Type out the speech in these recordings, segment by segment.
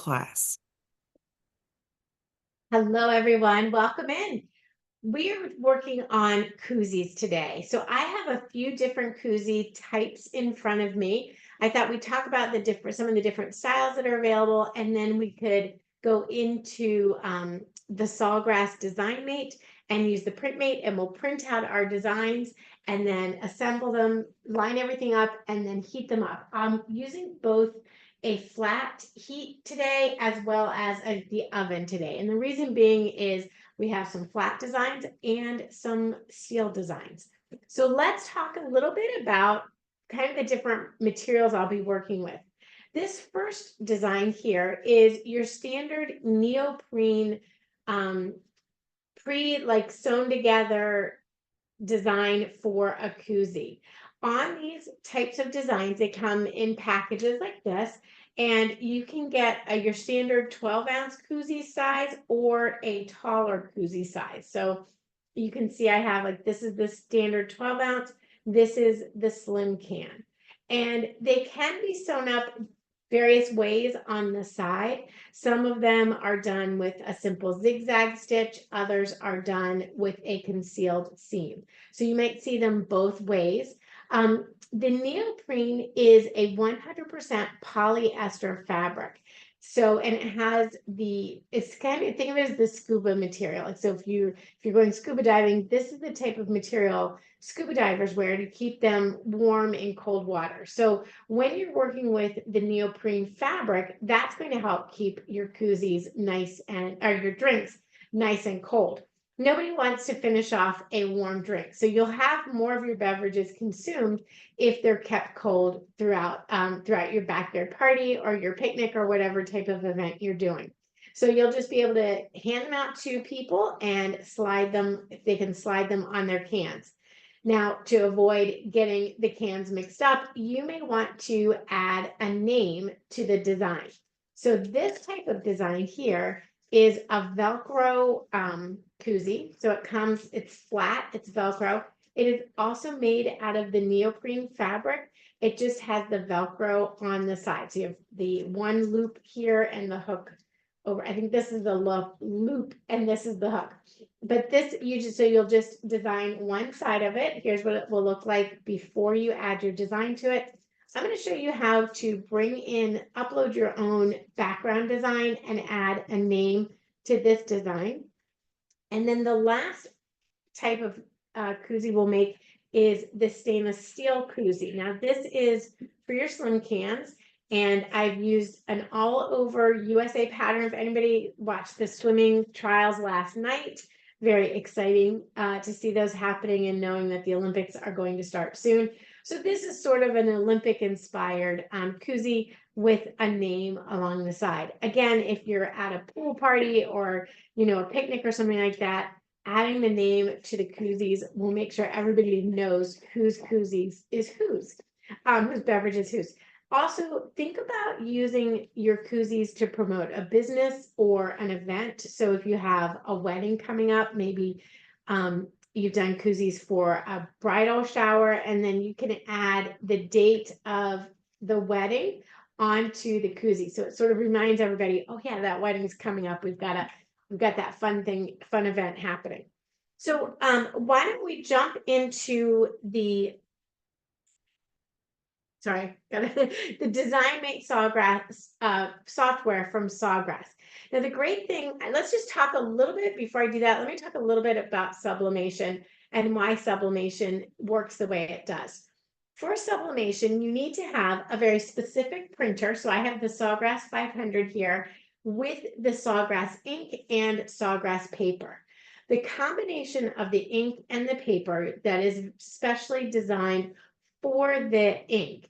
class. Hello, everyone. Welcome in. We're working on koozies today. So I have a few different koozie types in front of me. I thought we'd talk about some of the different styles that are available, and then we could go into the Sawgrass Design Mate and use the print mate, and we'll print out our designs and then assemble them, line everything up, and then heat them up. I'm using both a flat heat today as well as the oven today. And the reason being is we have some flat designs and some steel designs. So let's talk a little bit about kind of the different materials I'll be working with. This first design here is your standard neoprene like sewn together design for a koozie. On these types of designs, they come in packages like this, and you can get your standard 12-ounce koozie size or a taller koozie size. So you can see I have this is the standard 12-ounce, this is the slim can. And they can be sewn up various ways on the side. Some of them are done with a simple zigzag stitch, others are done with a concealed seam. So you might see them both ways. The neoprene is a 100% polyester fabric. So, and it has it's kind of, think of it as the scuba material. Like, so if you're going scuba diving, this is the type of material scuba divers wear to keep them warm in cold water. So when you're working with the neoprene fabric, that's going to help keep your koozies nice or your drinks nice and cold. Nobody wants to finish off a warm drink. So you'll have more of your beverages consumed if they're kept cold throughout your backyard party or your picnic or whatever type of event you're doing. So you'll just be able to hand them out to people and slide them, if they can slide them on their cans. Now, to avoid getting the cans mixed up, you may want to add a name to the design. So this type of design here is a Velcro koozie. So it's flat, it's Velcro. It is also made out of the neoprene fabric. It just has the Velcro on the side. So you have the one loop here and the hook over. I think this is the loop and this is the hook. But this, you'll just design one side of it. Here's what it will look like before you add your design to it. I'm going to show you how to upload your own background design and add a name to this design. And then the last type of koozie we'll make is the stainless steel koozie. Now this is for your slim cans, and I've used an all over USA pattern. If anybody watched the swimming trials last night, very exciting to see those happening and knowing that the Olympics are going to start soon. So this is sort of an Olympic inspired koozie with a name along the side. Again, if you're at a pool party or a picnic or something like that, adding the name to the koozies will make sure everybody knows whose koozies is whose beverage is whose. Also, think about using your koozies to promote a business or an event. So if you have a wedding coming up, maybe you've done koozies for a bridal shower, and then you can add the date of the wedding onto the koozie. So it sort of reminds everybody, oh yeah, that wedding's coming up. We've got that fun event happening. So why don't we jump into the Design Mate Sawgrass software from Sawgrass. Now, the great thing, let's just talk a little bit before I do that. Let me talk a little bit about sublimation and why sublimation works the way it does. For sublimation, you need to have a very specific printer. So I have the Sawgrass 500 here with the Sawgrass ink and Sawgrass paper. The combination of the ink and the paper that is specially designed for the ink.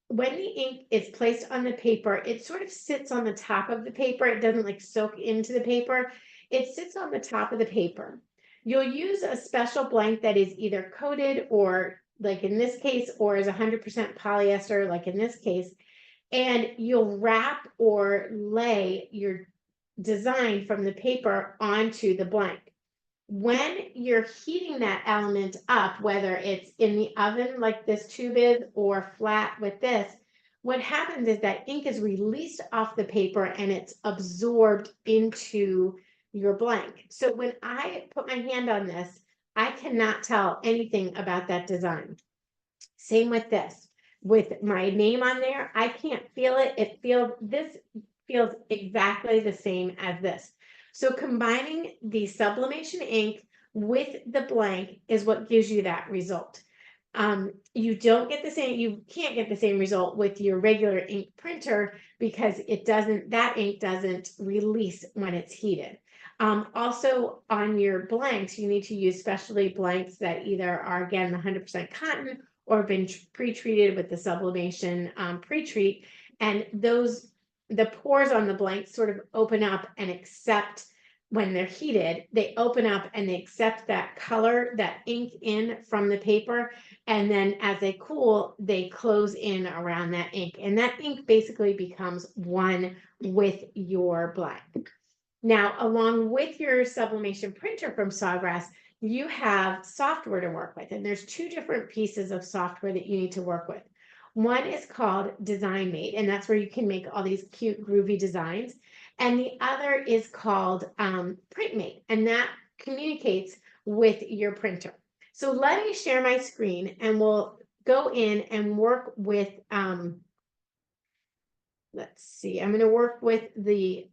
When the ink is placed on the paper, it sort of sits on the top of the paper. It doesn't soak into the paper. It sits on the top of the paper. You'll use a special blank that is either coated or, like in this case, or is 100% polyester, like in this case, and you'll wrap or lay your design from the paper onto the blank. When you're heating that element up, whether it's in the oven like this tube is or flat with this, what happens is that ink is released off the paper and it's absorbed into your blank. So when I put my hand on this, I cannot tell anything about that design. Same with this. With my name on there, I can't feel it. This feels exactly the same as this. So combining the sublimation ink with the blank is what gives you that result. You can't get the same result with your regular ink printer because that ink doesn't release when it's heated. Also on your blanks, you need to use specialty blanks that either are, again, 100% cotton or been pre-treated with the sublimation pre-treat. And the pores on the blanks sort of open up and accept, when they're heated, they open up and they accept that color, that ink in from the paper. And then as they cool, they close in around that ink. And that ink basically becomes one with your blank. Now, along with your sublimation printer from Sawgrass, you have software to work with. And there's two different pieces of software that you need to work with. One is called Design Mate, and that's where you can make all these cute, groovy designs. And the other is called PrintMate, and that communicates with your printer. So let me share my screen and we'll go in and work with, let's see, I'm going to work with the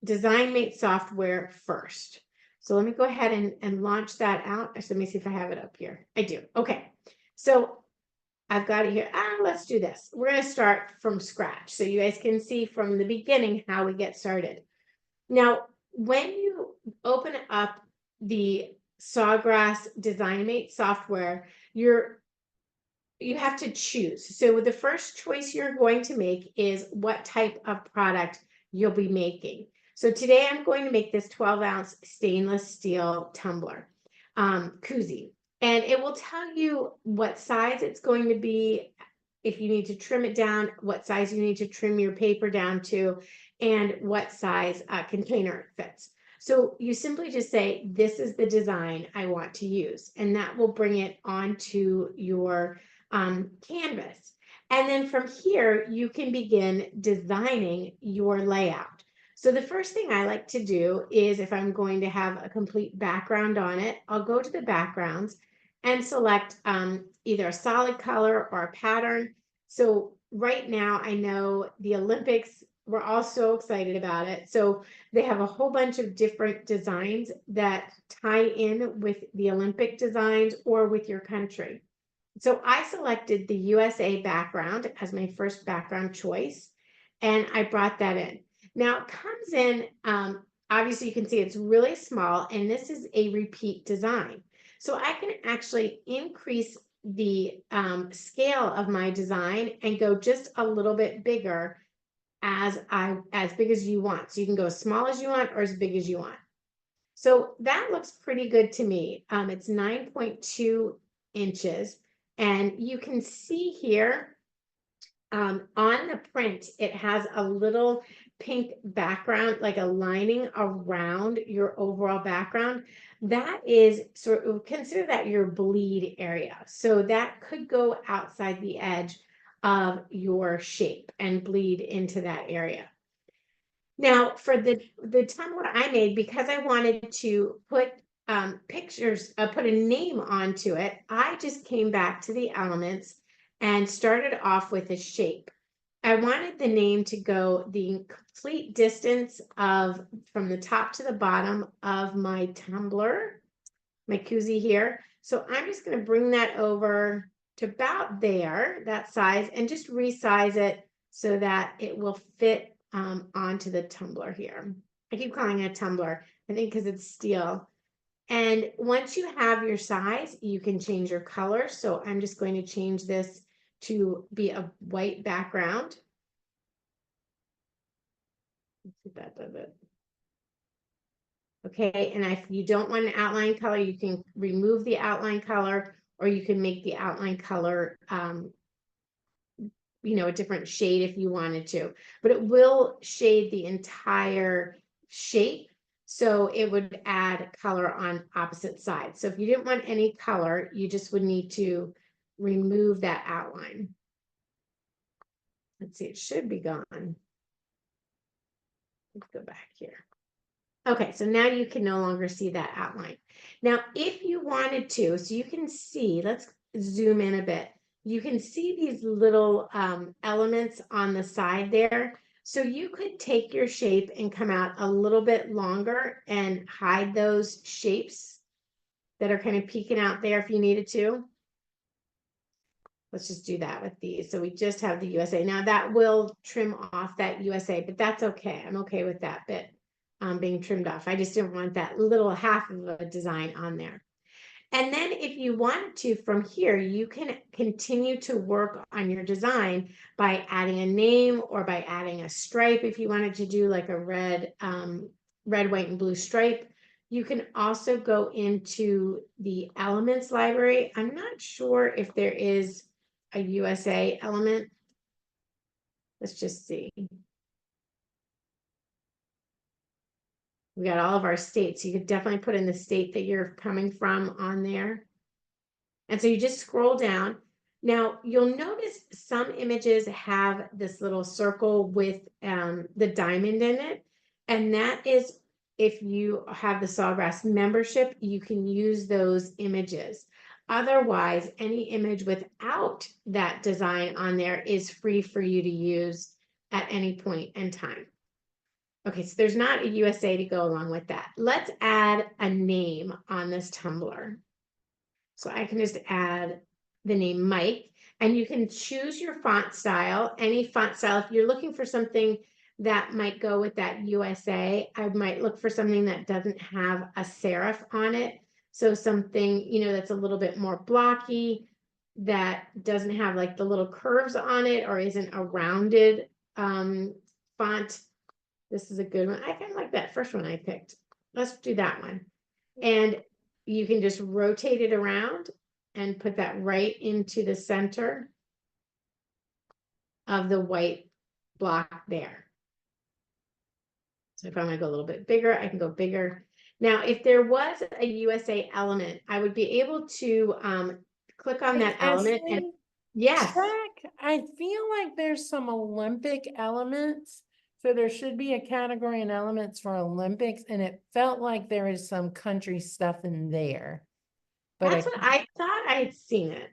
Design Mate software first. So let me go ahead and launch that out. So let me see if I have it up here. I do. Okay. So I've got it here. Let's do this. We're going to start from scratch so you guys can see from the beginning how we get started. Now, when you open up the Sawgrass Design Mate software, you have to choose. So the first choice you're going to make is what type of product you'll be making. So today I'm going to make this 12-ounce stainless steel tumbler, Koozie. And it will tell you what size it's going to be, if you need to trim it down, what size you need to trim your paper down to, and what size container it fits. So you simply just say, this is the design I want to use, and that will bring it onto your canvas. And then from here, you can begin designing your layout. So the first thing I like to do is, if I'm going to have a complete background on it, I'll go to the backgrounds and select either a solid color or a pattern. So right now, I know the Olympics, we're all so excited about it. So they have a whole bunch of different designs that tie in with the Olympic designs or with your country. So I selected the USA background as my first background choice, and I brought that in. Now it comes in, obviously you can see it's really small, and this is a repeat design. So I can actually increase the scale of my design and go just a little bit bigger as big as you want. So you can go as small as you want or as big as you want. So that looks pretty good to me. It's 9.2 inches. And you can see here on the print, it has a little pink background, like a lining around your overall background. That is consider that your bleed area. So that could go outside the edge of your shape and bleed into that area. Now, for the tumbler I made, because I wanted to put pictures, put a name onto it, I just came back to the elements and started off with a shape. I wanted the name to go the complete distance from the top to the bottom of my tumbler, my Koozie here. So I'm just going to bring that over to about there, that size, and just resize it so that it will fit onto the tumbler here. I keep calling it a tumbler, I think, because it's steel. And once you have your size, you can change your color. So I'm just going to change this to be a white background. Let's see if that does it. Okay, and if you don't want an outline color, you can remove the outline color, or you can make the outline color a different shade if you wanted to, but it will shade the entire shape. So it would add color on opposite sides. So if you didn't want any color, you just would need to remove that outline. Let's see, it should be gone. Let's go back here. Okay, so now you can no longer see that outline. Now, if you wanted to, so you can see, let's zoom in a bit. You can see these little elements on the side there. So you could take your shape and come out a little bit longer and hide those shapes that are kind of peeking out there if you needed to. Let's just do that with these. So we just have the USA. Now that will trim off that USA, but that's okay. I'm okay with that bit being trimmed off. I just didn't want that little half of a design on there. And then if you want to, from here, you can continue to work on your design by adding a name or by adding a stripe. If you wanted to do like a red, white, and blue stripe. You can also go into the elements library. I'm not sure if there is a USA element. Let's just see. We got all of our states. You could definitely put in the state that you're coming from on there. And so you just scroll down. Now you'll notice some images have this little circle with the diamond in it. And that is if you have the Sawgrass membership, you can use those images. Otherwise, any image without that design on there is free for you to use at any point in time. Okay, so there's not a USA to go along with that. Let's add a name on this tumbler. So I can just add the name Mike, and you can choose your font style, any font style. If you're looking for something that might go with that USA, I might look for something that doesn't have a serif on it. So something, you know, that's a little bit more blocky, that doesn't have like the little curves on it or isn't a rounded font. This is a good one. I kind of like that first one I picked. Let's do that one. And you can just rotate it around and put that right into the center of the white block there. So if I want to go a little bit bigger, I can go bigger. Now, if there was a USA element, I would be able to click on that element and yes. Check. I feel like there's some Olympic elements. So there should be a category in elements for Olympics, and it felt like there is some country stuff in there. But that's what I thought I had seen it.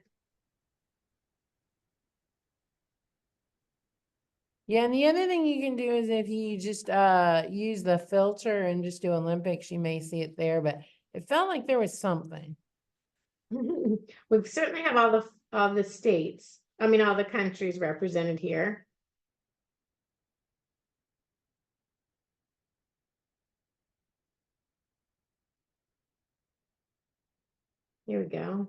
Yeah, and the other thing you can do is if you just use the filter and just do Olympics, you may see it there, but it felt like there was something. We certainly have all the states, I mean all the countries represented here. Here we go.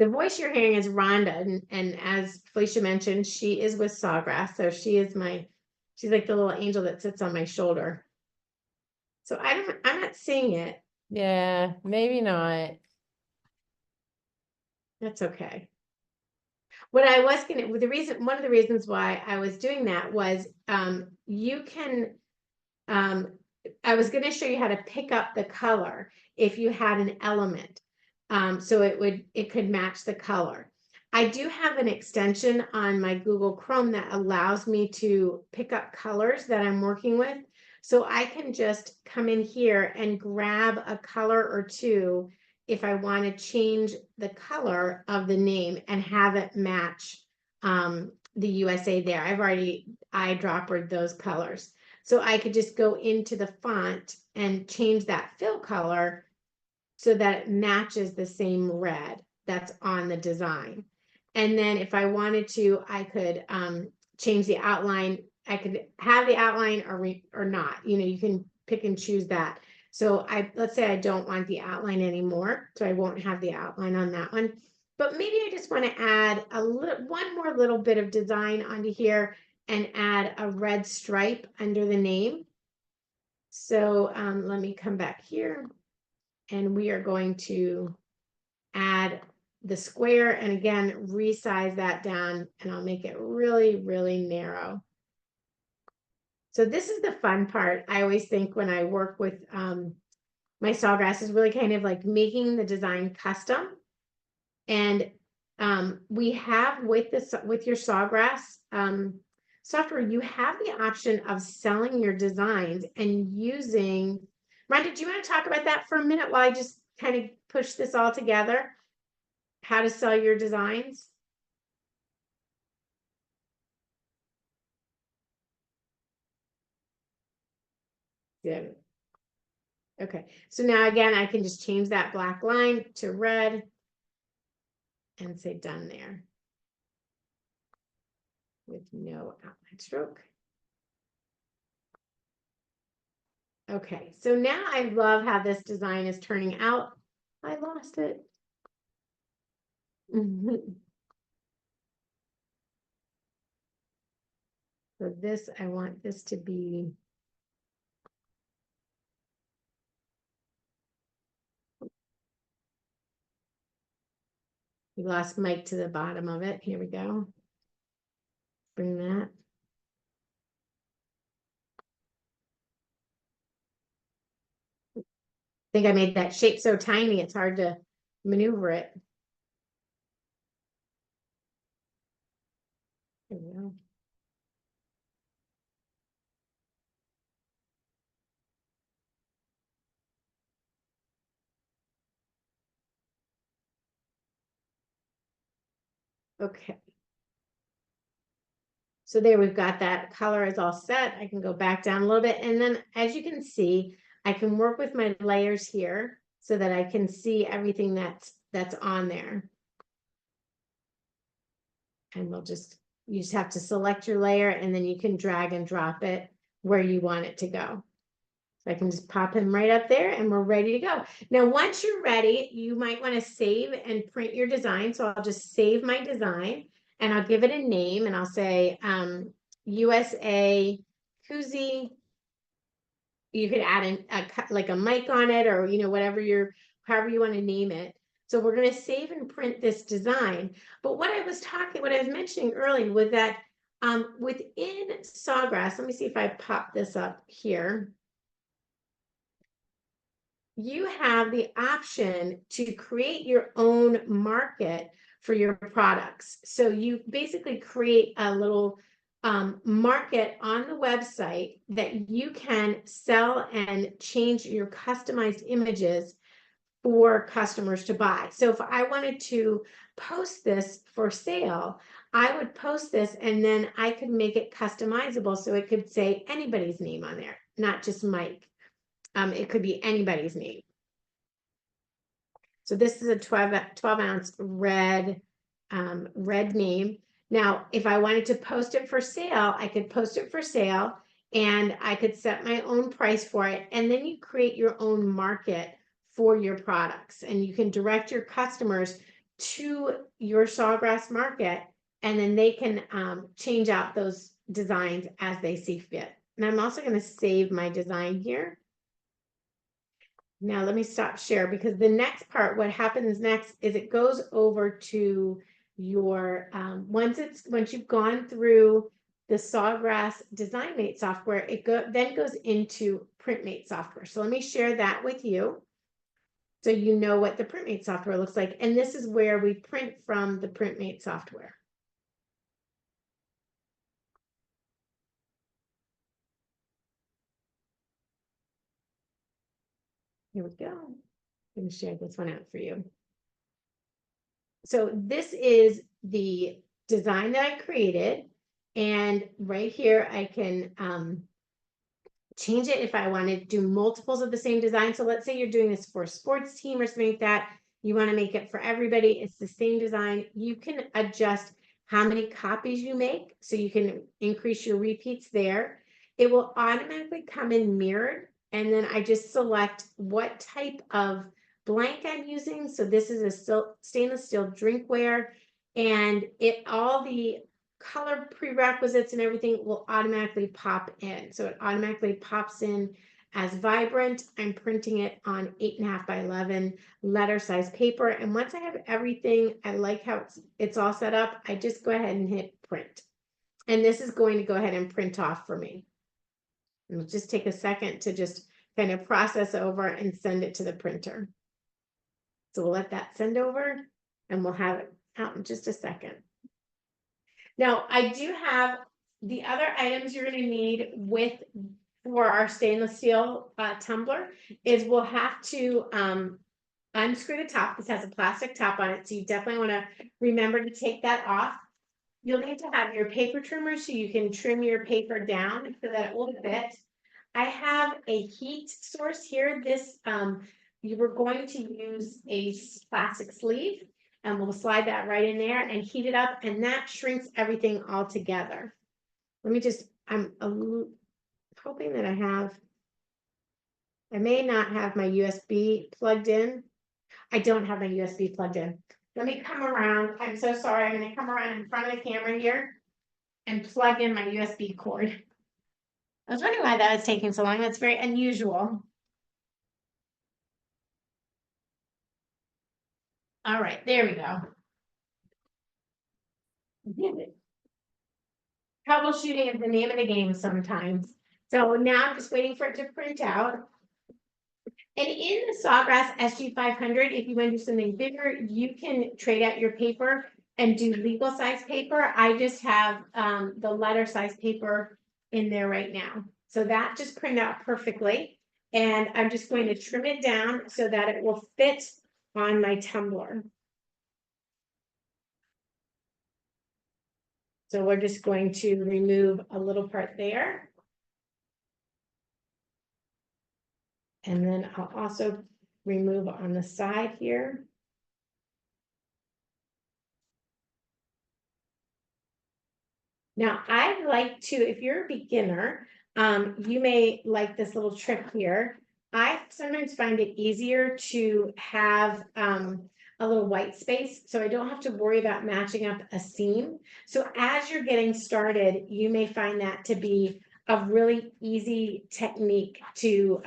The voice you're hearing is Rhonda, and as Felicia mentioned, she is with Sawgrass, so she's like the little angel that sits on my shoulder. So I'm not seeing it. Yeah, maybe not. That's okay. What I was gonna, one of the reasons why I was doing that was you can I was going to show you how to pick up the color if you had an element. So it could match the color. I do have an extension on my Google Chrome that allows me to pick up colors that I'm working with. So I can just come in here and grab a color or two if I want to change the color of the name and have it match the USA there. I've already eyedroppered those colors. So I could just go into the font and change that fill color so that it matches the same red that's on the design. And then if I wanted to, I could change the outline. I could have the outline or not. You know, you can pick and choose that. So let's say I don't want the outline anymore, so I won't have the outline on that one. But maybe I just want to add one more little bit of design onto here and add a red stripe under the name. So let me come back here and we are going to add the square and again, resize that down and I'll make it really, really narrow. So this is the fun part. I always think when I work with my Sawgrass is really kind of like making the design custom And we have with this, with your Sawgrass software, you have the option of selling your designs and using, Rhonda, do you want to talk about that for a minute while I just kind of push this all together? How to sell your designs? Yeah. Okay, so now again, I can just change that black line to red and say done there with no outline stroke. Okay, so now I love how this design is turning out. I lost it. So this, I want this to be. We lost Mike to the bottom of it. Here we go. Bring that. I think I made that shape so tiny, it's hard to maneuver it. There we go. Okay. So there we've got that color is all set. I can go back down a little bit. And then as you can see, I can work with my layers here so that I can see everything that's on there. And you just have to select your layer and then you can drag and drop it where you want it to go. So I can just pop him right up there and we're ready to go. Now, once you're ready, you might want to save and print your design. So I'll just save my design and I'll give it a name and I'll say USA Koozie. You could add like a mic on it or, whatever however you want to name it. So we're going to save and print this design. But what I was mentioning earlier was that within Sawgrass, let me see if I pop this up here. You have the option to create your own market for your products. So you basically create a little market on the website that you can sell and change your customized images for customers to buy. So if I wanted to post this for sale, I would post this and then I could make it customizable. So it could say anybody's name on there, not just Mike. It could be anybody's name. So this is a 12 ounce red name. Now, if I wanted to post it for sale, I could post it for sale and I could set my own price for it. And then you create your own market for your products and you can direct your customers to your Sawgrass market and then they can change out those designs as they see fit. And I'm also going to save my design here. Now let me stop share because the next part, what happens next is it goes over to your, once you've gone through the Sawgrass DesignMate software, it then goes into PrintMate software. So let me share that with you so you know what the PrintMate software looks like. And this is where we print from the PrintMate software. Here we go. I'm going to share this one out for you. So this is the design that I created. And right here, I can change it if I want to do multiples of the same design. So let's say you're doing this for a sports team or something like that. You want to make it for everybody. It's the same design. You can adjust how many copies you make. So you can increase your repeats there. It will automatically come in mirrored. And then I just select what type of blank I'm using. So this is a stainless steel drinkware. And all the color prerequisites and everything will automatically pop in. So it automatically pops in as vibrant. I'm printing it on 8.5 by 11 letter size paper. And once I have everything, I like how it's all set up. I just go ahead and hit print. And this is going to go ahead and print off for me. It'll just take a second to just kind of process over and send it to the printer. So we'll let that send over. and we'll have it out in just a second. Now, I do have the other items you're going to need for our stainless steel tumbler is we'll have to unscrew the top. This has a plastic top on it, so you definitely want to remember to take that off. You'll need to have your paper trimmer so you can trim your paper down so that it will fit. I have a heat source here. This you were going to use a plastic sleeve, and we'll slide that right in there and heat it up, and that shrinks everything all together. Let me just, I'm hoping that I may not have my USB plugged in. I don't have my USB plugged in. Let me come around. I'm so sorry. I'm going to come around in front of the camera here and plug in my USB cord. I was wondering why that was taking so long. That's very unusual. All right, there we go. Troubleshooting is the name of the game sometimes. So now I'm just waiting for it to print out. And in the Sawgrass SG500, if you want to do something bigger, you can trade out your paper and do legal size paper. I just have the letter size paper in there right now. So that just printed out perfectly. And I'm just going to trim it down so that it will fit on my tumbler. So we're just going to remove a little part there. And then I'll also remove on the side here. Now, I like to, if you're a beginner, you may like this little trick here. I sometimes find it easier to have a little white space, so I don't have to worry about matching up a seam. So as you're getting started, you may find that to be a really easy technique to,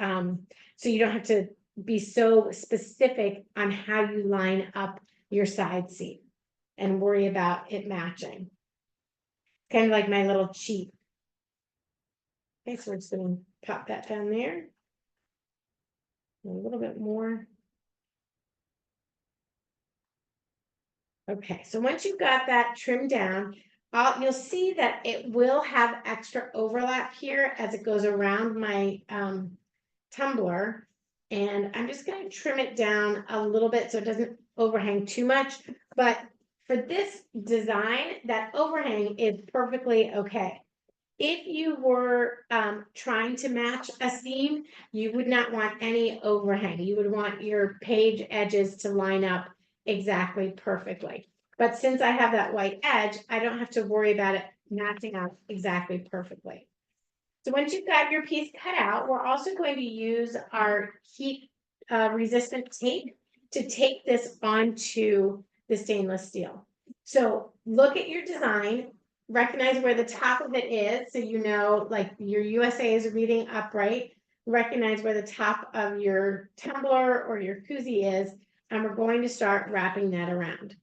so you don't have to be so specific on how you line up your side seam and worry about it matching. Kind of like my little cheat. Okay, so we're just going to pop that down there. A little bit more. Okay, so once you've got that trimmed down, you'll see that it will have extra overlap here as it goes around my tumbler. And I'm just going to trim it down a little bit so it doesn't overhang too much. But for this design, that overhang is perfectly okay. If you were trying to match a seam, you would not want any overhang. You would want your page edges to line up exactly perfectly. But since I have that white edge, I don't have to worry about it matching up exactly perfectly. So once you've got your piece cut out, we're also going to use our heat resistant tape to tape this onto the stainless steel. So look at your design, recognize where the top of it is, so you know, like your USA is reading upright, recognize where the top of your tumbler or your koozie is, and we're going to start wrapping that around.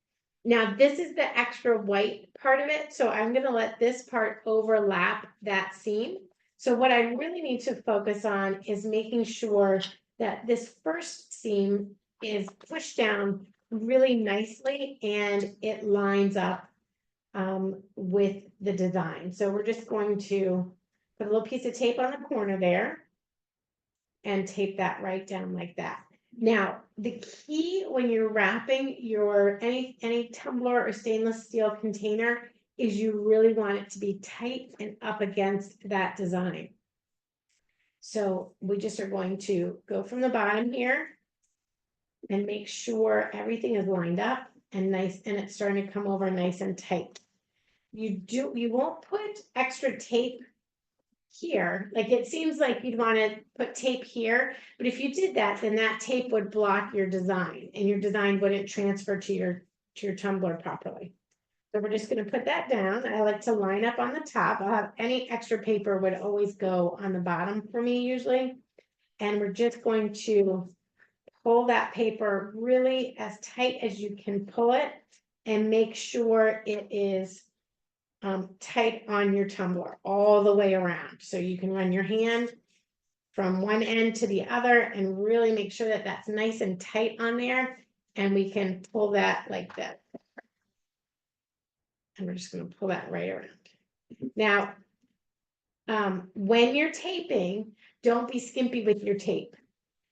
Now, this is the extra white part of it, so I'm going to let this part overlap that seam. So what I really need to focus on is making sure that this first seam is pushed down really nicely and it lines up with the design. So we're just going to put a little piece of tape on the corner there and tape that right down like that. Now, the key when you're wrapping your any tumbler or stainless steel container is you really want it to be tight and up against that design. So we just are going to go from the bottom here and make sure everything is lined up and nice, and it's starting to come over nice and tight. You won't put extra tape here. Like it seems like you'd want to put tape here, but if you did that, then that tape would block your design and your design wouldn't transfer to your tumbler properly. So we're just going to put that down. I like to line up on the top. I'll have any extra paper would always go on the bottom for me usually. And we're just going to pull that paper really as tight as you can pull it and make sure it is tight on your tumbler all the way around. So you can run your hand from one end to the other and really make sure that that's nice and tight on there. and we can pull that like that. And we're just gonna pull that right around. Now, when you're taping, don't be skimpy with your tape.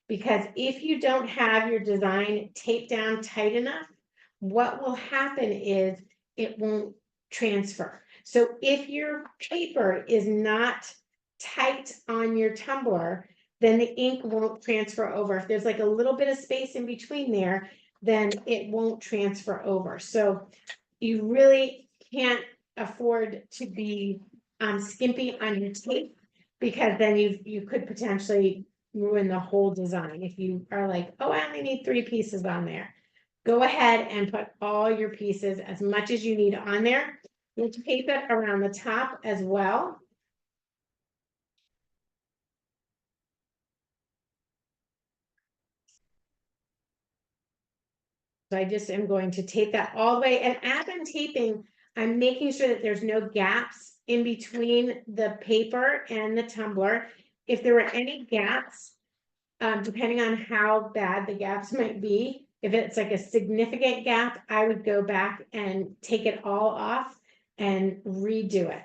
Because if you don't have your design taped down tight enough, what will happen is it won't transfer. So if your paper is not tight on your tumbler, then the ink won't transfer over. If there's like a little bit of space in between there, then it won't transfer over. So you really can't afford to be skimpy on your tape, because then you could potentially ruin the whole design. If you are like, oh, I only need 3 pieces on there, go ahead and put all your pieces, as much as you need on there. You tape it around the top as well. So I just am going to tape that all the way, and as I'm taping, I'm making sure that there's no gaps in between the paper and the tumbler. If there were any gaps, depending on how bad the gaps might be, if it's like a significant gap, I would go back and take it all off and redo it.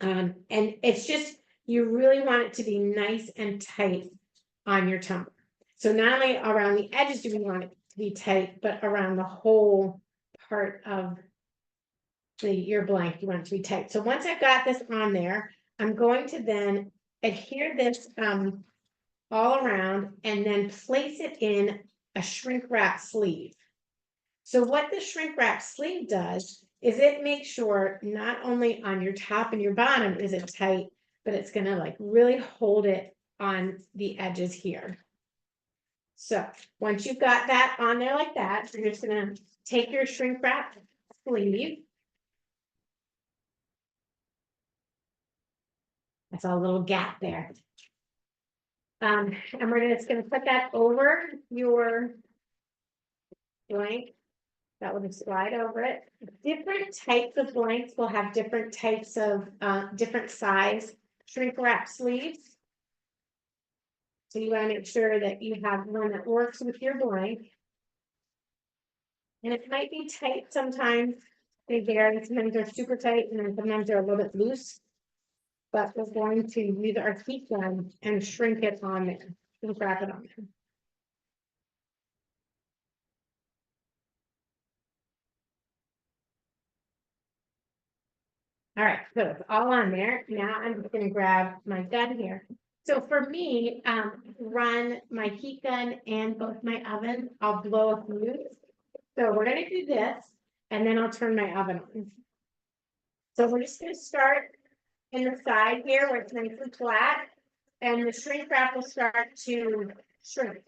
And it's just, you really want it to be nice and tight on your tumbler. So not only around the edges do we want it to be tight, but around the whole part of your blank, you want it to be tight. So once I've got this on there, I'm going to then adhere this all around and then place it in a shrink wrap sleeve. So what the shrink wrap sleeve does is it makes sure not only on your top and your bottom is it tight, but it's gonna like really hold it on the edges here. So once you've got that on there like that, you're just gonna take your shrink wrap sleeve. That's a little gap there. And we're just gonna put that over your blank. That would slide over it. Different types of blanks will have different types of different size shrink wrap sleeves. So you want to make sure that you have one that works with your blank. And it might be tight sometimes. They vary. Sometimes they're super tight, and then sometimes they're a little bit loose. But we're going to use our heat gun and shrink it on there. Shrink wrap it on there. All right, so it's all on there. Now I'm just gonna grab my gun here. So for me, run my heat gun and both my ovens, I'll blow a fuse. So we're gonna do this, and then I'll turn my oven on. So we're just gonna start in the side here where it's nice and flat, and the shrink wrap will start to shrink.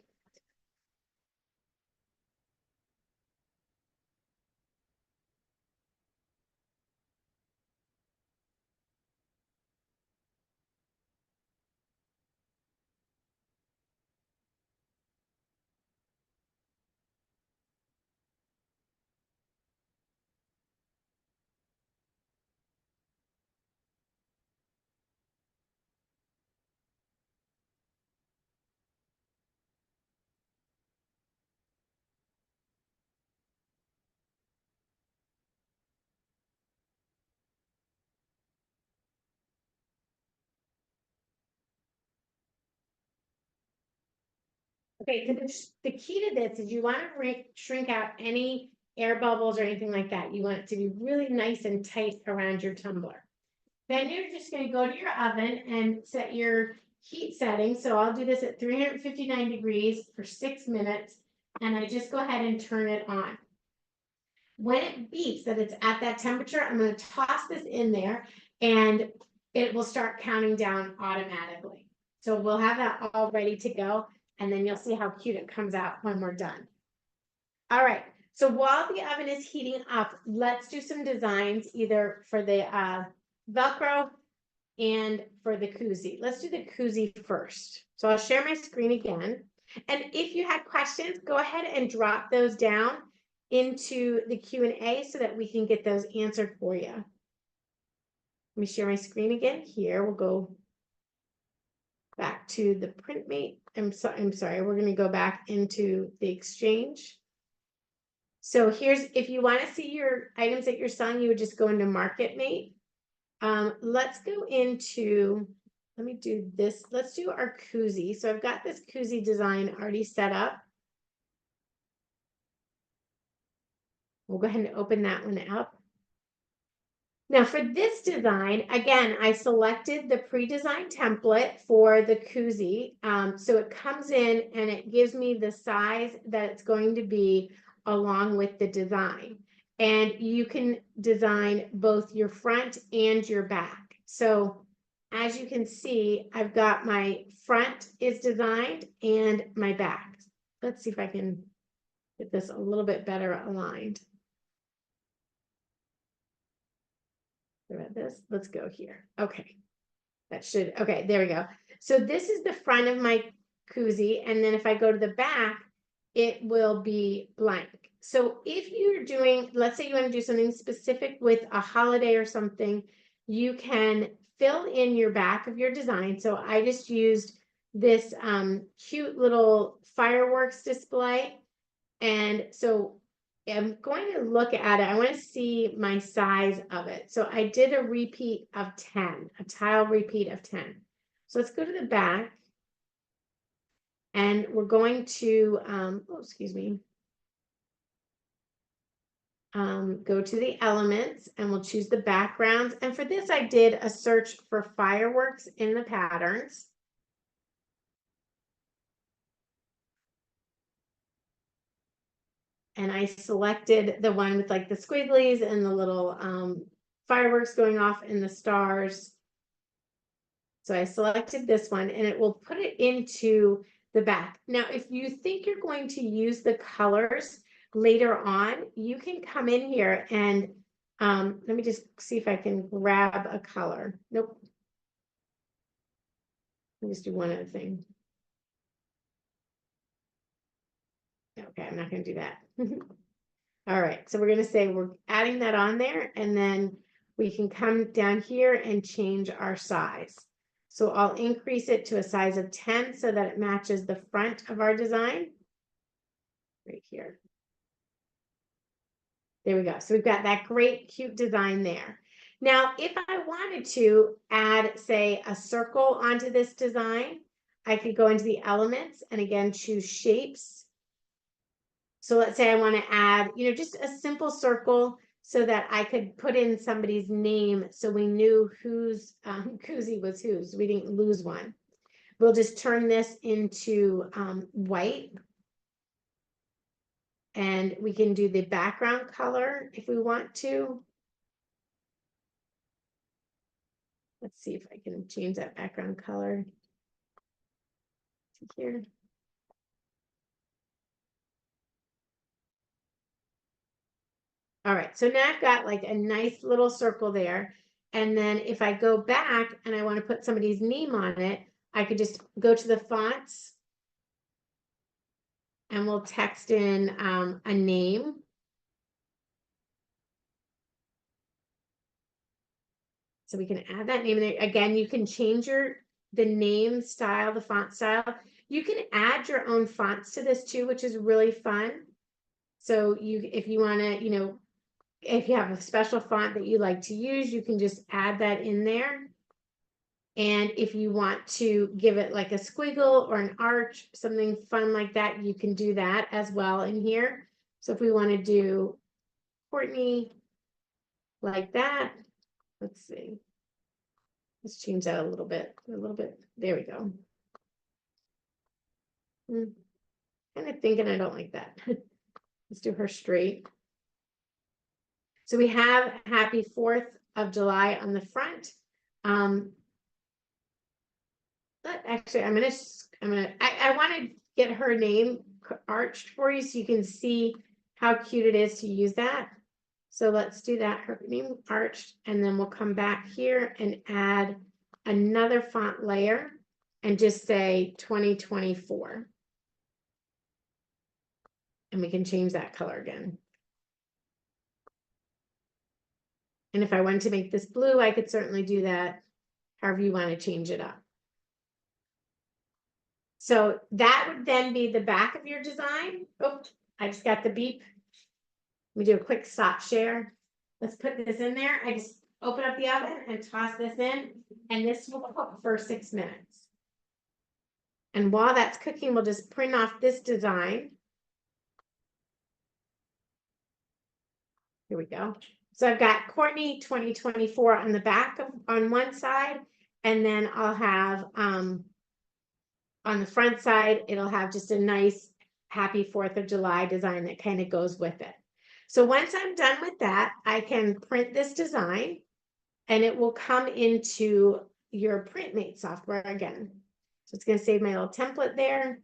Okay, so the key to this is you want to shrink out any air bubbles or anything like that. You want it to be really nice and tight around your tumbler. Then you're just going to go to your oven and set your heat setting. So I'll do this at 359 degrees for 6 minutes, and I just go ahead and turn it on. When it beeps that it's at that temperature, I'm going to toss this in there, and it will start counting down automatically. So we'll have that all ready to go, and then you'll see how cute it comes out when we're done. All right, so while the oven is heating up, let's do some designs either for the Velcro and for the Koozie. Let's do the Koozie first. So I'll share my screen again. And if you had questions, go ahead and drop those down into the Q&A so that we can get those answered for you. Let me share my screen again here. We'll go back to the PrintMate. I'm sorry, we're going to go back into the Exchange. So here's, if you want to see your items that you're selling, you would just go into Market Mate. Let's go into, let me do this. Let's do our koozie. So I've got this koozie design already set up. We'll go ahead and open that one up. Now for this design, again, I selected the pre-designed template for the koozie. So it comes in and it gives me the size that it's going to be along with the design. And you can design both your front and your back. So as you can see, I've got my front is designed and my back. Let's see if I can get this a little bit better aligned. About this, let's go here. Okay, that should, okay, there we go. So this is the front of my koozie, and then if I go to the back, it will be blank. So if you're doing, let's say you want to do something specific with a holiday or something, you can fill in your back of your design. So I just used this cute little fireworks display, and so I'm going to look at it. I want to see my size of it. So I did a repeat of 10, a tile repeat of 10. So let's go to the back. And we're going to, oh, excuse me. Go to the elements and we'll choose the backgrounds. And for this, I did a search for fireworks in the patterns. And I selected the one with like the squigglies and the little fireworks going off in the stars. So I selected this one and it will put it into the back. Now, if you think you're going to use the colors later on, you can come in here and let me just see if I can grab a color. Nope. Let me just do one other thing. Okay, I'm not going to do that. All right, so we're going to say we're adding that on there, and then we can come down here and change our size. So I'll increase it to a size of 10 so that it matches the front of our design right here. There we go. So we've got that great, cute design there. Now, if I wanted to add, say, a circle onto this design, I could go into the elements and again, choose shapes. So let's say I want to add, just a simple circle so that I could put in somebody's name so we knew whose koozie was whose. We didn't lose one. We'll just turn this into white. And we can do the background color if we want to. Let's see if I can change that background color to here. All right, so now I've got like a nice little circle there. And then if I go back and I want to put somebody's name on it, I could just go to the fonts and we'll text in a name. So we can add that name in there. Again, you can change the name style, the font style. You can add your own fonts to this too, which is really fun. So if you want to, if you have a special font that you like to use, you can just add that in there. And if you want to give it like a squiggle or an arch, something fun like that, you can do that as well in here. So if we want to do Courtney like that, let's see. Let's change that a little bit. There we go. Kind of thinking I don't like that. Let's do her straight. So we have Happy 4th of July on the front. But actually, I want to get her name arched for you so you can see how cute it is to use that. So let's do that, her name arched, and then we'll come back here and add another font layer and just say 2024. And we can change that color again. And if I wanted to make this blue, I could certainly do that however you want to change it up. So that would then be the back of your design. Oh, I just got the beep. We do a quick stop share. Let's put this in there. I just open up the oven and toss this in, and this will cook for 6 minutes. And while that's cooking, we'll just print off this design. Here we go. So I've got Courtney 2024 on the back on one side, and then I'll have on the front side, it'll have just a nice Happy 4th of July design that kind of goes with it. So once I'm done with that, I can print this design and it will come into your PrintMate software again. So it's going to save my little template there.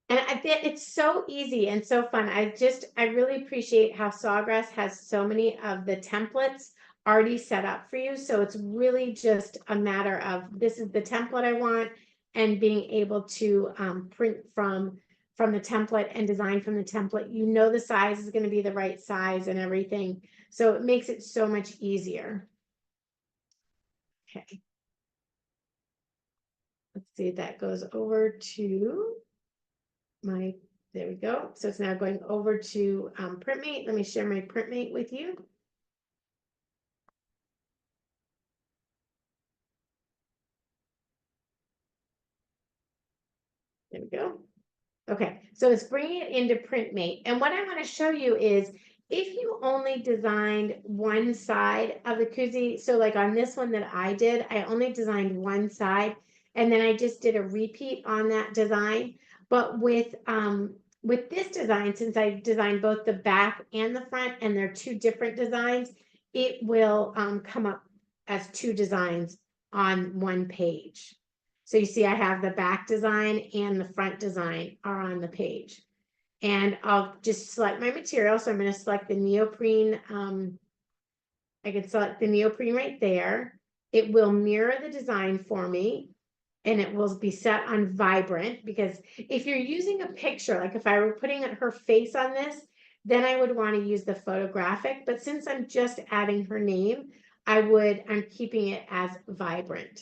And I bet it's so easy and so fun. I really appreciate how Sawgrass has so many of the templates already set up for you. So it's really just a matter of, this is the template I want, and being able to print from the template and design from the template. You know the size is going to be the right size and everything. So it makes it so much easier. Okay. Let's see, that goes over to my, there we go. So it's now going over to PrintMate. Let me share my PrintMate with you. There we go. Okay, so it's bringing it into PrintMate. And what I want to show you is, if you only designed one side of the koozie, so like on this one that I did, I only designed one side, and then I just did a repeat on that design. But with this design, since I designed both the back and the front, and they're two different designs, it will come up as two designs on one page. So you see I have the back design and the front design are on the page. And I'll just select my material. So I'm going to select the neoprene. I can select the neoprene right there. It will mirror the design for me, and it will be set on vibrant, because if you're using a picture, like if I were putting her face on this, then I would want to use the photographic. But since I'm just adding her name, I'm keeping it as vibrant.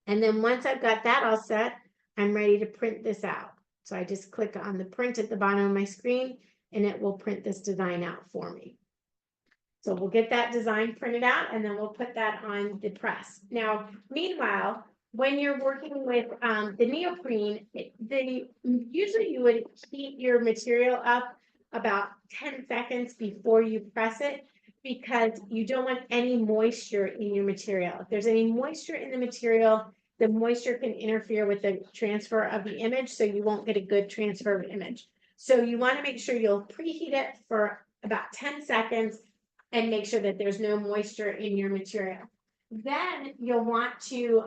And then once I've got that all set, I'm ready to print this out. So I just click on the print at the bottom of my screen, and it will print this design out for me. So we'll get that design printed out, and then we'll put that on the press. Now, meanwhile, when you're working with the neoprene, usually you would heat your material up about 10 seconds before you press it, because you don't want any moisture in your material. If there's any moisture in the material, the moisture can interfere with the transfer of the image, so you won't get a good transfer of image. So you want to make sure you'll preheat it for about 10 seconds and make sure that there's no moisture in your material. Then you'll want to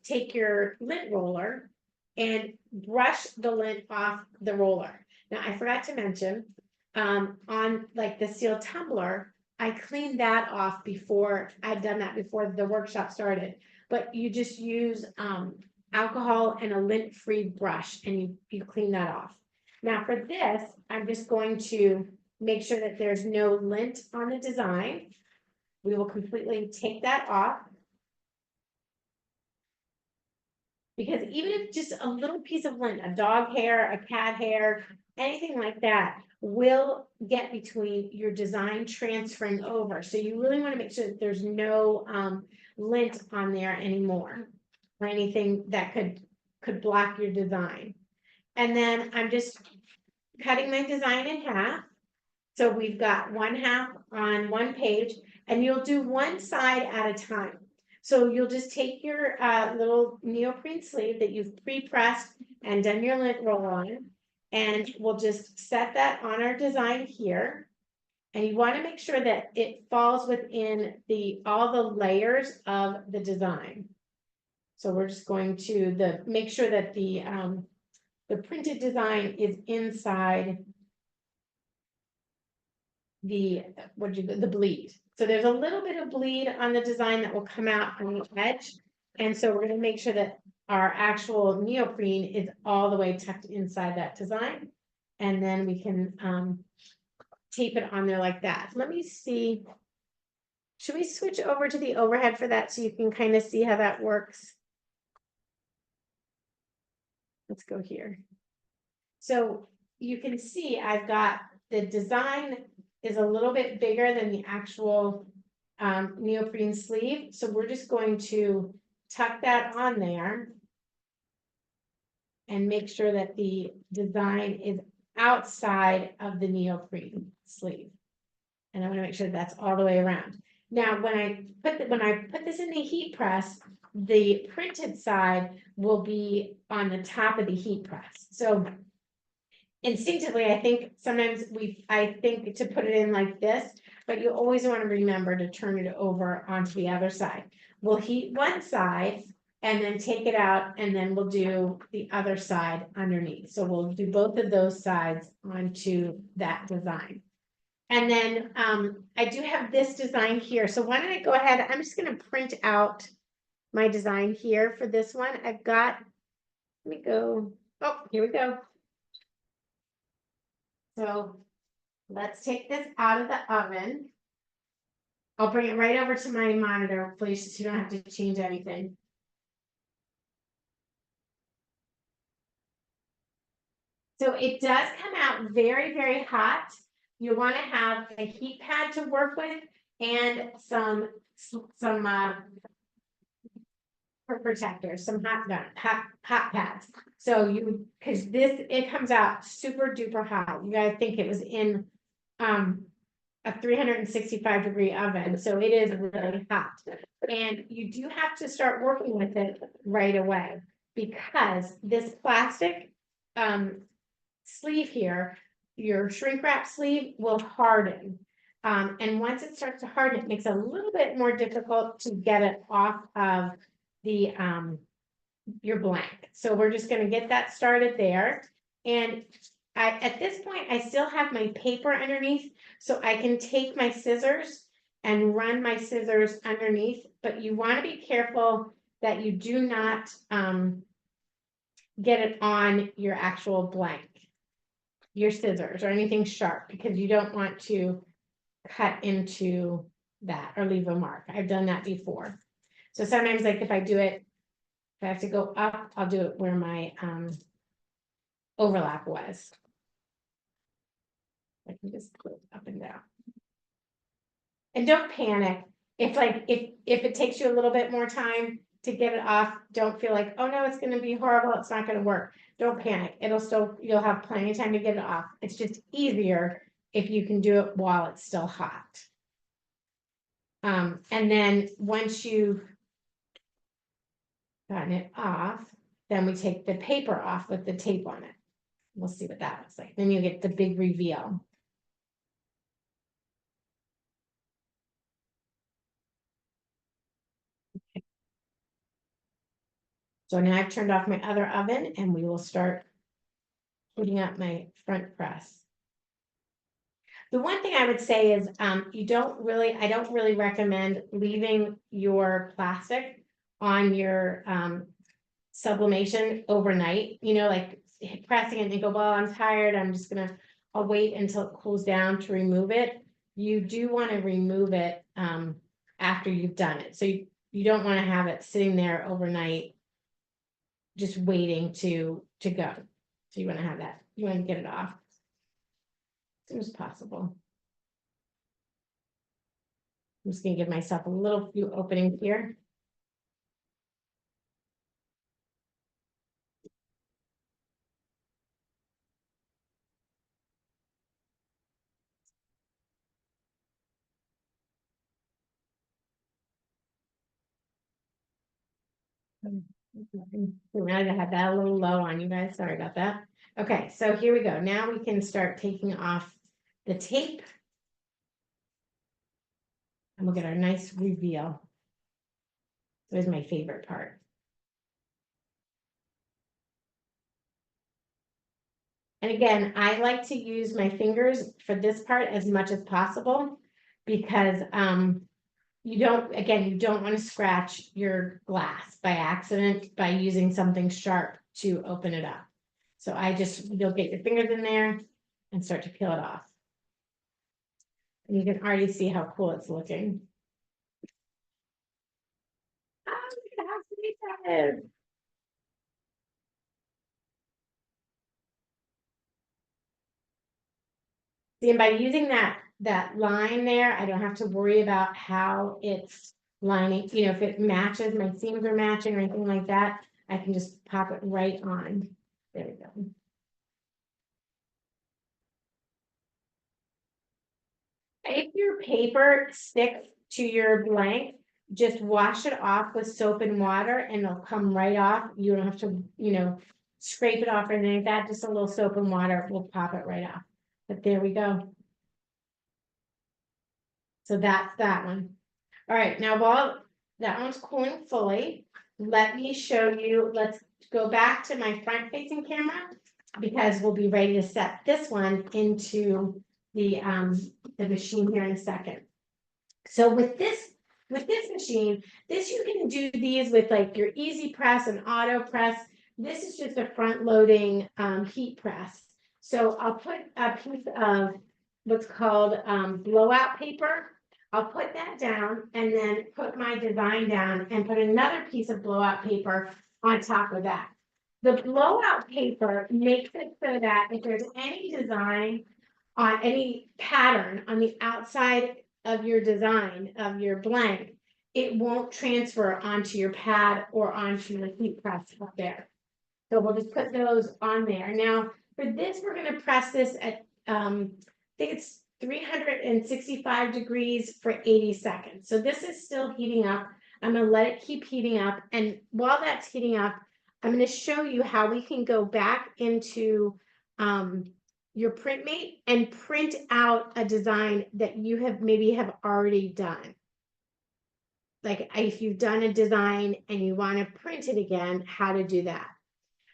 take your lint roller and brush the lint off the roller. Now, I forgot to mention, on like the steel tumbler, I cleaned that off before. I'd done that before the workshop started. But you just use alcohol and a lint-free brush, and you clean that off. Now for this, I'm just going to make sure that there's no lint on the design. We will completely take that off. Because even if just a little piece of lint, a dog hair, a cat hair, anything like that, will get between your design transferring over. So you really want to make sure that there's no lint on there anymore, or anything that could block your design. And then I'm just cutting my design in half. So we've got one half on one page, and you'll do one side at a time. So you'll just take your little neoprene sleeve that you've pre-pressed and done your lint roll on, and we'll just set that on our design here. And you want to make sure that it falls within all the layers of the design. So we're just going to make sure that the printed design is inside the bleed. So there's a little bit of bleed on the design that will come out on the edge. And so we're going to make sure that our actual neoprene is all the way tucked inside that design. And then we can tape it on there like that. Let me see. Should we switch over to the overhead for that so you can kind of see how that works? let's go here. So you can see I've got the design is a little bit bigger than the actual neoprene sleeve. So we're just going to tuck that on there and make sure that the design is outside of the neoprene sleeve. And I want to make sure that's all the way around. Now, when I put this in the heat press, the printed side will be on the top of the heat press. So instinctively, I think sometimes I think to put it in like this, but you always want to remember to turn it over onto the other side. We'll heat one side and then take it out, and then we'll do the other side underneath. So we'll do both of those sides onto that design. And then I do have this design here. So why don't I go ahead, I'm just going to print out my design here for this one. I've got, let me go, oh, here we go. So let's take this out of the oven. I'll bring it right over to my monitor, please, so you don't have to change anything. So it does come out very, very hot. You want to have a heat pad to work with and some protectors, some hot pads. So because it comes out super duper hot. You guys think it was in a 365 degree oven, so it is really hot. And you do have to start working with it right away, because this plastic sleeve here, your shrink wrap sleeve, will harden. And once it starts to harden, it makes it a little bit more difficult to get it off of the your blank. So we're just going to get that started there. And at this point, I still have my paper underneath, so I can take my scissors and run my scissors underneath, but you want to be careful that you do not get it on your actual blank, your scissors or anything sharp, because you don't want to cut into that or leave a mark. I've done that before. So sometimes, like if I do it, if I have to go up, I'll do it where my overlap was. I can just go up and down. And don't panic. If it takes you a little bit more time to get it off, don't feel like, oh no, it's going to be horrible, it's not going to work. Don't panic. You'll have plenty of time to get it off. It's just easier if you can do it while it's still hot. And then once you've gotten it off, then we take the paper off with the tape on it. We'll see what that looks like. Then you get the big reveal. Okay. So now I've turned off my other oven, and we will start heating up my front press. The one thing I would say is I don't really recommend leaving your plastic on your sublimation overnight, like pressing it and go, well, I'm tired, I'll wait until it cools down to remove it. You do want to remove it after you've done it. So you don't want to have it sitting there overnight just waiting to go. So you want to have that, you want to get it off as soon as possible. I'm just going to give myself a little few openings here. I had that a little low on you guys. Sorry about that. Okay, so here we go. Now we can start taking off the tape. And we'll get our nice reveal. It was my favorite part. And again, I like to use my fingers for this part as much as possible, because you don't want to scratch your glass by accident by using something sharp to open it up. So you'll get your fingers in there and start to peel it off. And you can already see how cool it's looking. Oh, look at how sweet that is. See, and by using that line there, I don't have to worry about how it's lining, you know, if it matches, my seams are matching or anything like that, I can just pop it right on. There we go. If your paper sticks to your blank, just wash it off with soap and water and it'll come right off. You don't have to, you know, scrape it off or anything like that. Just a little soap and water will pop it right off. But there we go. So that's that one. All right, now while that one's cooling fully, let me show you, let's go back to my front facing camera because we'll be ready to set this one into the machine here in a second. So with this machine, you can do these with like your easy press and auto press. This is just a front loading heat press. So I'll put a piece of what's called blowout paper. I'll put that down and then put my design down and put another piece of blowout paper on top of that. The blowout paper makes it so that if there's any design on any pattern on the outside of your design of your blank, it won't transfer onto your pad or onto the heat press up there. So we'll just put those on there. Now for this, we're going to press this at I think it's 365 degrees for 80 seconds. So this is still heating up. I'm going to let it keep heating up. And while that's heating up, I'm going to show you how we can go back into your PrintMate and print out a design that you have already done. Like if you've done a design and you want to print it again, how to do that.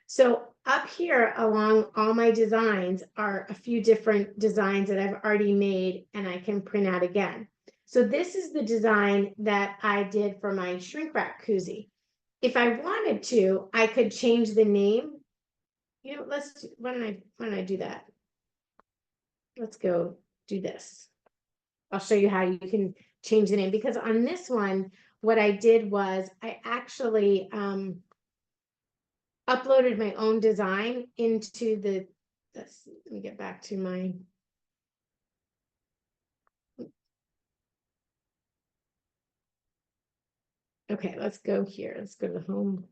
So up here along all my designs are a few different designs that I've already made and I can print out again. So this is the design that I did for my shrink wrap koozie. If I wanted to, I could change the name. You know, why don't I do that? Let's go do this. I'll show you how you can change the name, because on this one, what I did was I actually uploaded my own design into the, let me get back to my, okay, let's go here. Let's go to the home.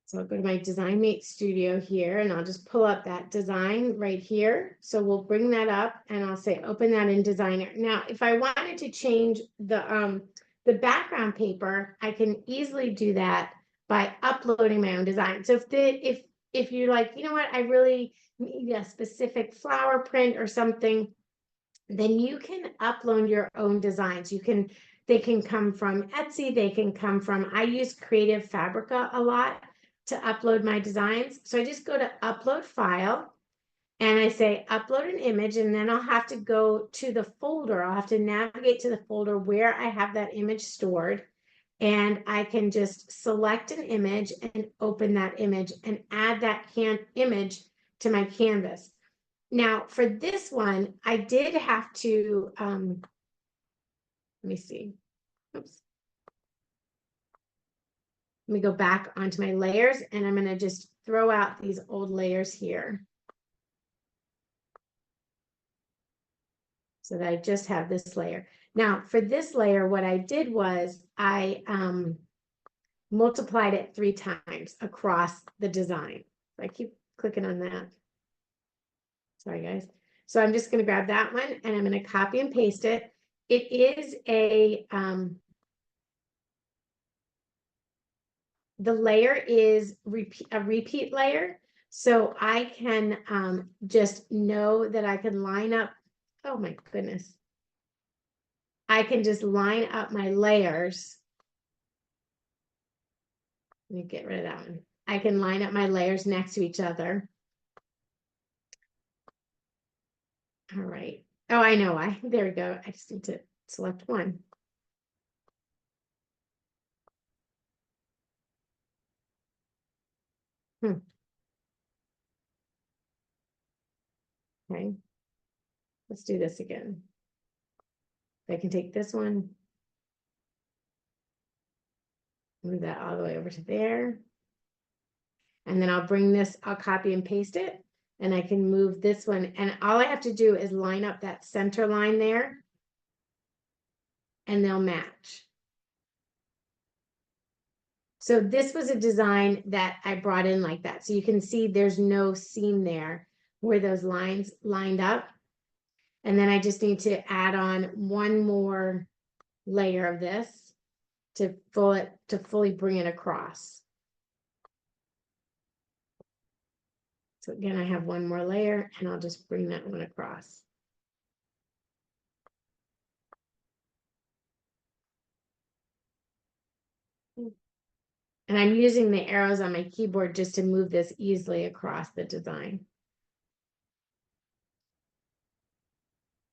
So I'll go to my Design Mate Studio here and I'll just pull up that design right here. So we'll bring that up and I'll say, open that in Designer. Now, if I wanted to change the background paper, I can easily do that by uploading my own design. So if you're like, you know what, I really need a specific flower print or something, then you can upload your own designs. They can come from Etsy, they can come from, I use Creative Fabrica a lot to upload my designs. So I just go to upload file and I say upload an image, and then I'll have to go to the folder. I'll have to navigate to the folder where I have that image stored, and I can just select an image and open that image and add that image to my canvas. Now for this one, I did have to, let me see. Oops. Let me go back onto my layers and I'm going to just throw out these old layers here, so that I just have this layer. Now for this layer, what I did was I multiplied it 3 times across the design. I keep clicking on that. Sorry guys. So I'm just going to grab that one and I'm going to copy and paste it. It is the layer is a repeat layer. So I can just know that I can line up. Oh my goodness. I can just line up my layers. Let me get rid of that one. I can line up my layers next to each other. All right. Oh, I know why. There we go. I just need to select one. Okay. Let's do this again. I can take this one. Move that all the way over to there. And then I'll bring this, I'll copy and paste it, and I can move this one. And all I have to do is line up that center line there, and they'll match. So this was a design that I brought in like that. So you can see there's no seam there where those lines lined up. And then I just need to add on one more layer of this to fully bring it across. So again, I have one more layer, and I'll just bring that one across. And I'm using the arrows on my keyboard just to move this easily across the design.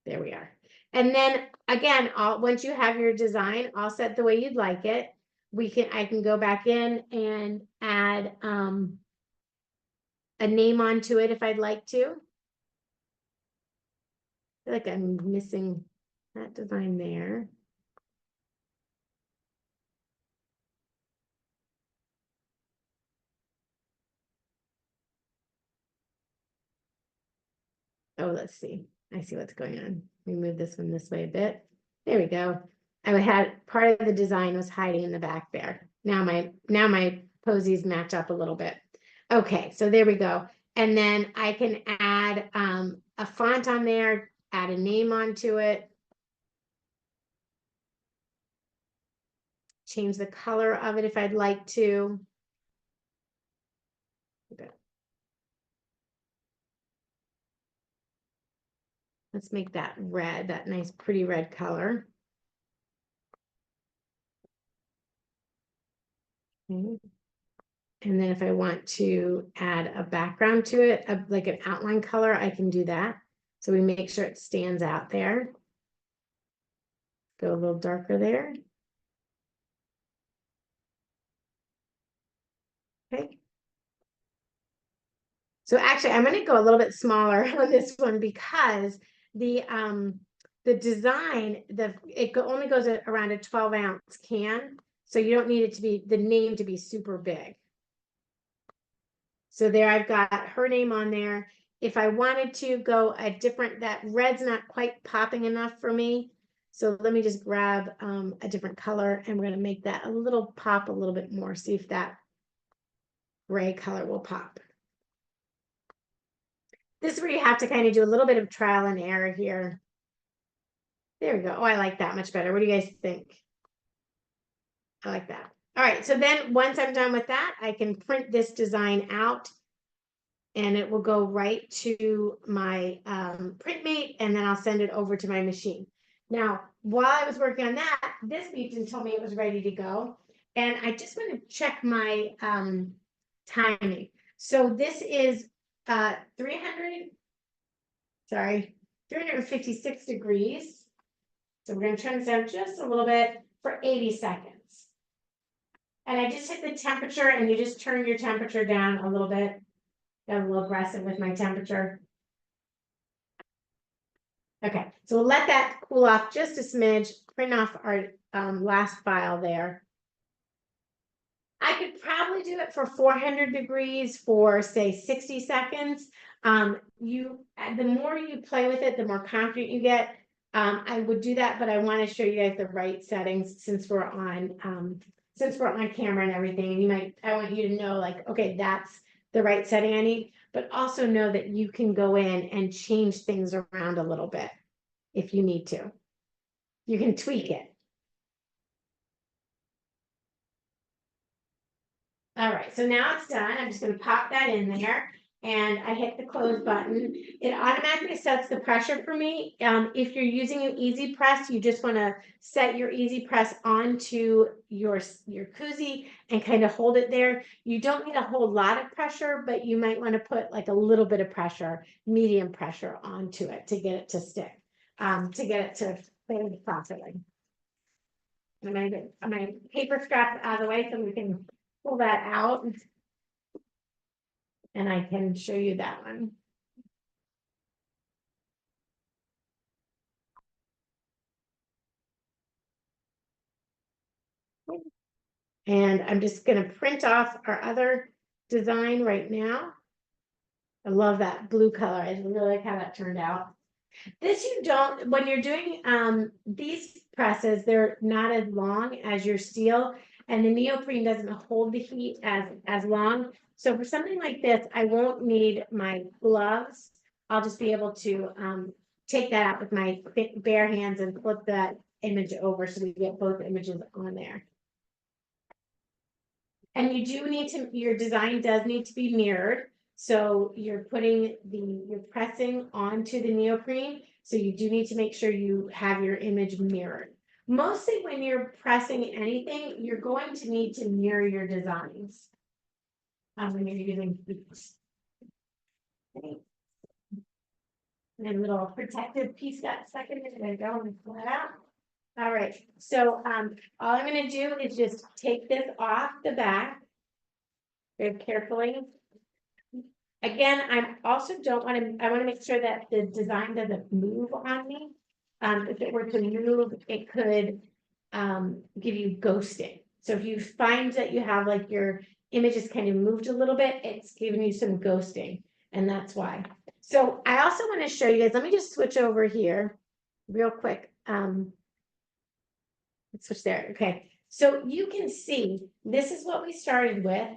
There we are. And then again, once you have your design all set the way you'd like it, I can go back in and add a name onto it if I'd like to. I feel like I'm missing that design there. Oh, let's see. I see what's going on. Let me move this one this way a bit. There we go. I had part of the design was hiding in the back there. Now my posies match up a little bit. Okay, so there we go. And then I can add a font on there, add a name onto it, change the color of it if I'd like to. Okay. Let's make that red, that nice pretty red color. Okay. And then if I want to add a background to it, like an outline color, I can do that. So we make sure it stands out there. Go a little darker there. Okay. So actually, I'm going to go a little bit smaller on this one because the design, it only goes around a 12-ounce can. So you don't need it to be, the name to be super big. So there I've got her name on there. If I wanted to go a different, that red's not quite popping enough for me. So let me just grab a different color, and we're going to make that a little pop a little bit more. See if that gray color will pop. This is where you have to kind of do a little bit of trial and error here. There we go. Oh, I like that much better. What do you guys think? I like that. All right, so then once I'm done with that, I can print this design out, and it will go right to my PrintMate, and then I'll send it over to my machine. Now, while I was working on that, this Beaton told me it was ready to go, and I just want to check my timing. So this is 356 degrees. So we're going to turn this down just a little bit for 80 seconds. And I just hit the temperature, and you just turn your temperature down a little bit. Got a little aggressive with my temperature. Okay, so we'll let that cool off just a smidge, print off our last file there. I could probably do it for 400 degrees for, say, 60 seconds. The more you play with it, the more confident you get. I would do that, but I want to show you guys the right settings since we're on camera and everything. And I want you to know, like, okay, that's the right setting I need, but also know that you can go in and change things around a little bit if you need to. You can tweak it. All right, so now it's done. I'm just going to pop that in there, and I hit the close button. It automatically sets the pressure for me. If you're using an easy press, you just want to set your easy press onto your koozie and kind of hold it there. You don't need a whole lot of pressure, but you might want to put like a little bit of pressure, medium pressure onto it to get it to stick, to get it to fit properly. I'm going to get my paper scraps out of the way so we can pull that out, and I can show you that one. And I'm just gonna print off our other design right now. I love that blue color. I really like how that turned out. This you don't, when you're doing these presses, they're not as long as your steel, and the neoprene doesn't hold the heat as long. So for something like this, I won't need my gloves. I'll just be able to take that out with my bare hands and flip that image over so we get both images on there. And you do need to, your design does need to be mirrored. So you're pressing onto the neoprene. So you do need to make sure you have your image mirrored. Mostly when you're pressing anything, you're going to need to mirror your designs. When you're using heat. Okay. And a little protective piece got stuck in there. There you go, I'm gonna pull that out. All right, so all I'm gonna do is just take this off the back very carefully. Again, I also don't want to, I want to make sure that the design doesn't move on me. If it were to move, it could give you ghosting. So if you find that you have like your image is kind of moved a little bit, it's giving you some ghosting, and that's why. So I also want to show you guys, let me just switch over here real quick. Let's switch there. Okay, so you can see this is what we started with.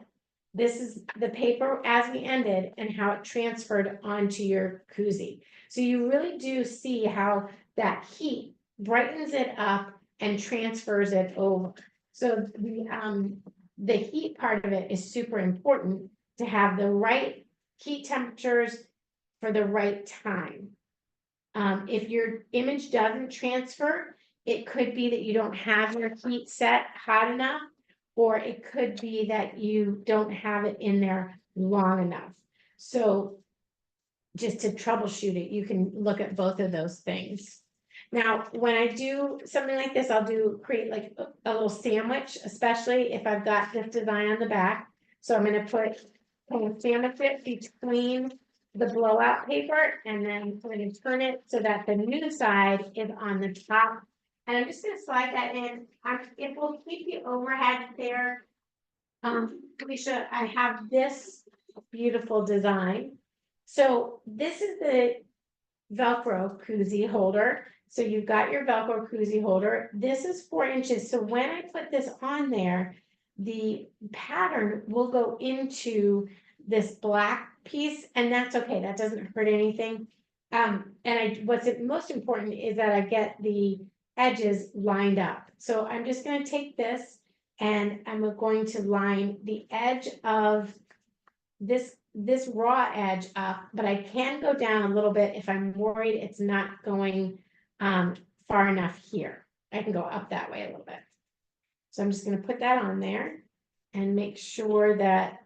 This is the paper as we ended and how it transferred onto your koozie. So you really do see how that heat brightens it up and transfers it over. So the heat part of it is super important to have the right heat temperatures for the right time. If your image doesn't transfer, it could be that you don't have your heat set hot enough, or it could be that you don't have it in there long enough. So just to troubleshoot it, you can look at both of those things. Now, when I do something like this, I'll create like a little sandwich, especially if I've got this design on the back. So I'm going to sandwich it between the blowout paper, and then I'm going to turn it so that the new side is on the top. And I'm just going to slide that in. It will keep the overhead there. Alicia, I have this beautiful design. So this is the Velcro koozie holder. So you've got your Velcro koozie holder. This is 4 inches. So when I put this on there, the pattern will go into this black piece, and that's okay. That doesn't hurt anything. What's most important is that I get the edges lined up. So I'm just going to take this and I'm going to line the edge of this raw edge up, but I can go down a little bit if I'm worried it's not going far enough here. I can go up that way a little bit. So I'm just going to put that on there and make sure that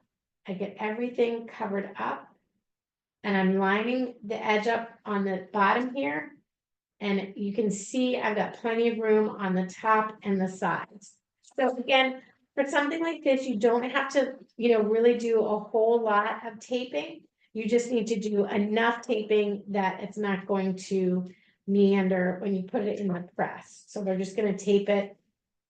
I get everything covered up, and I'm lining the edge up on the bottom here, and you can see I've got plenty of room on the top and the sides. So again, for something like this, you don't have to, really do a whole lot of taping. You just need to do enough taping that it's not going to meander when you put it in the press. So we're just going to tape it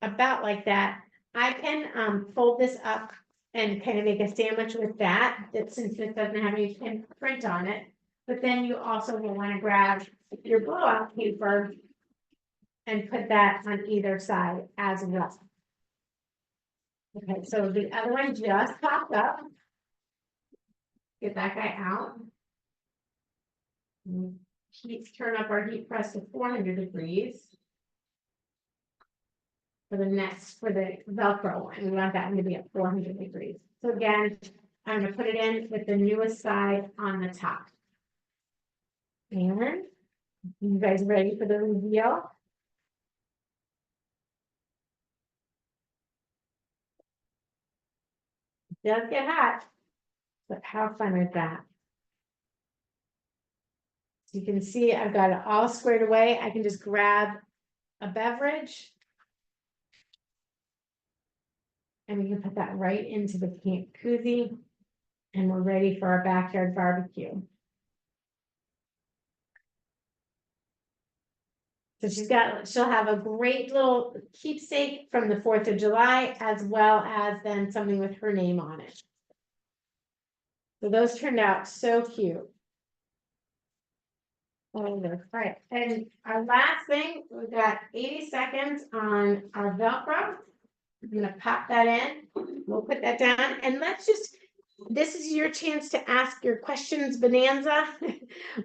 about like that. I can fold this up and kind of make a sandwich with that since this doesn't have any print on it. But then you also will want to grab your blowout paper and put that on either side as well. Okay, so the other one just popped up. Get that guy out. Turn up our heat press to 400 degrees. For the Velcro one, we want that one to be at 400 degrees. So again, I'm going to put it in with the newest side on the top. And you guys ready for the reveal? It does get hot, but how fun is that? So you can see I've got it all squared away. I can just grab a beverage, and we can put that right into the koozie, and we're ready for our backyard barbecue. So she'll have a great little keepsake from the 4th of July, as well as then something with her name on it. So those turned out so cute. All right, and our last thing, we've got 80 seconds on our Velcro. I'm gonna pop that in, we'll put that down, and this is your chance to ask your questions bonanza.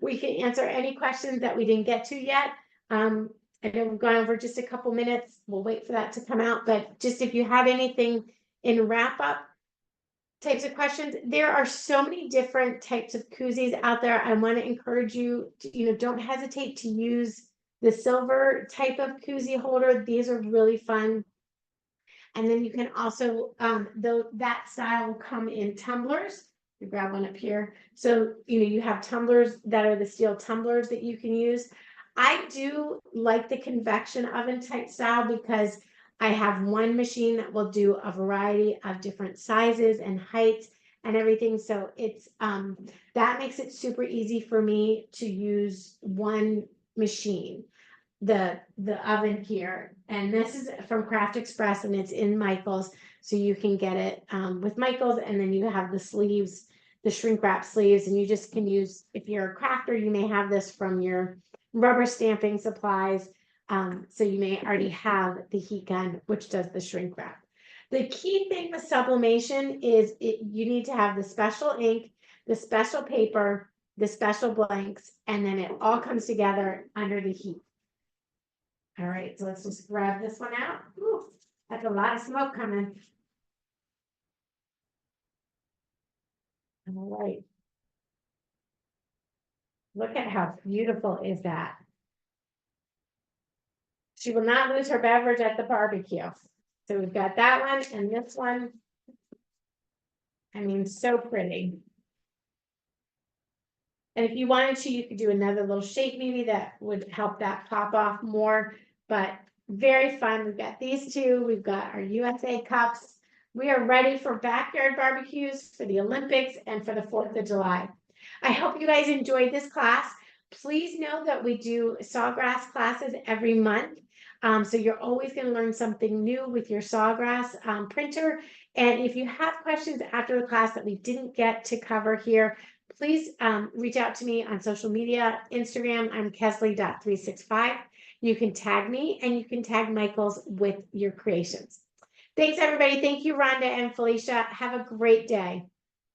We can answer any questions that we didn't get to yet. I know we've gone over just a couple minutes, we'll wait for that to come out, but just if you have anything in wrap up types of questions, there are so many different types of koozies out there. I want to encourage you to, don't hesitate to use the silver type of koozie holder. These are really fun. And then you can also, that style will come in tumblers. You grab one up here. So, you have tumblers that are the steel tumblers that you can use. I do like the convection oven type style because I have one machine that will do a variety of different sizes and heights and everything. So it's, that makes it super easy for me to use one machine. The oven here, and this is from Craft Express, and it's in Michaels, so you can get it with Michaels, and then you have the sleeves, the shrink wrap sleeves, and you just can use, if you're a crafter, you may have this from your rubber stamping supplies, so you may already have the heat gun, which does the shrink wrap. The key thing with sublimation is you need to have the special ink, the special paper, the special blanks, and then it all comes together under the heat. All right, so let's just grab this one out. Ooh, that's a lot of smoke coming. All right. Look at how beautiful is that. She will not lose her beverage at the barbecue. So we've got that one and this one. I mean, so pretty. And if you wanted to, you could do another little shape maybe that would help that pop off more, but very fun. We've got these two, we've got our USA cups. We are ready for backyard barbecues, for the Olympics, and for the 4th of July. I hope you guys enjoyed this class. Please know that we do Sawgrass classes every month. So you're always going to learn something new with your Sawgrass printer. And if you have questions after the class that we didn't get to cover here, please reach out to me on social media. Instagram, I'm Kesley.365. You can tag me and you can tag Michaels with your creations. Thanks, everybody. Thank you, Rhonda and Felicia. Have a great day.